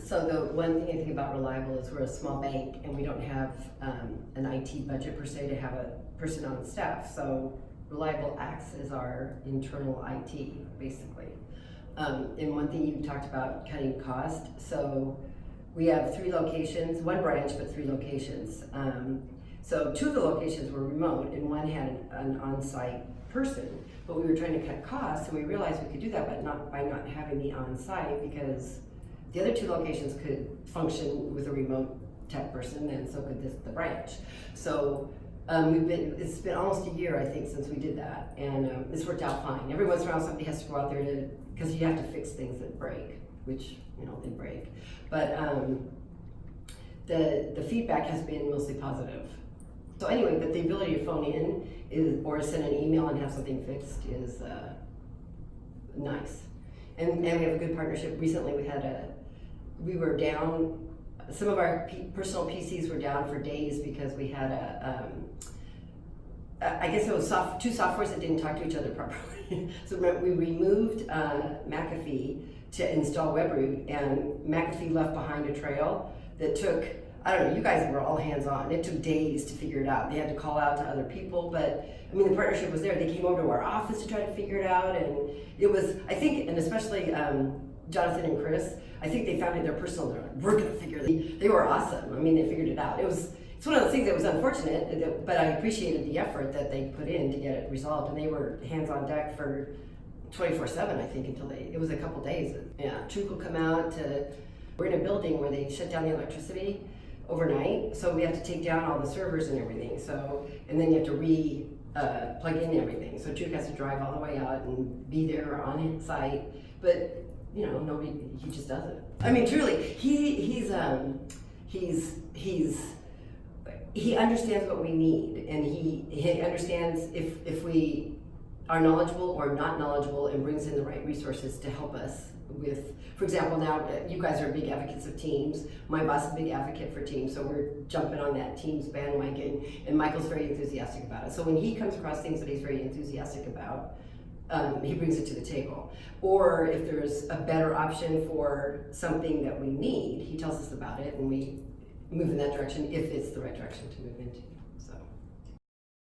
So the one thing I think about Reliable is we're a small bank and we don't have an IT budget per se to have a person on staff. So Reliable acts as our internal IT, basically. And one thing you talked about, cutting cost. So we have 3 locations, 1 branch, but 3 locations. So 2 of the locations were remote and 1 had an on-site person. But we were trying to cut costs, and we realized we could do that, but not by not having the on-site, because the other 2 locations could function with a remote tech person, and so could the branch. So it's been almost a year, I think, since we did that, and it's worked out fine. Every once in a while, somebody has to go out there because you have to fix things that break, which they break. But the feedback has been mostly positive. So anyway, but the ability to phone in or send an email and have something fixed is nice. And we have a good partnership. Recently we were down, some of our personal PCs were down for days because we had I guess it was 2 softwares that didn't talk to each other properly. So we removed McAfee to install WebRoot, and McAfee left behind a trail that took, I don't know, you guys were all hands-on. It took days to figure it out. They had to call out to other people, but I mean, the partnership was there. They came over to our office to try to figure it out, and it was, I think, and especially Jonathan and Chris, I think they found it in their personal, they're like, we're gonna figure it. They were awesome. I mean, they figured it out. It's one of those things that was unfortunate, but I appreciated the effort that they put in to get it resolved, and they were hands on deck for 24/7, I think, until it was a couple days. Yeah, Truke will come out we're in a building where they shut down the electricity overnight, so we have to take down all the servers and everything. So, and then you have to plug in everything. So Truke has to drive all the way out and be there on site, but he just does it. I mean, truly, he understands what we need, and he understands if we are knowledgeable or not knowledgeable, and brings in the right resources to help us with, for example, now you guys are big advocates of Teams. My boss is a big advocate for Teams, so we're jumping on that Teams bandwagon, and Michael's very enthusiastic about it. So when he comes across things that he's very enthusiastic about, he brings it to the table. Or if there's a better option for something that we need, he tells us about it, and we move in that direction if it's the right direction to move into.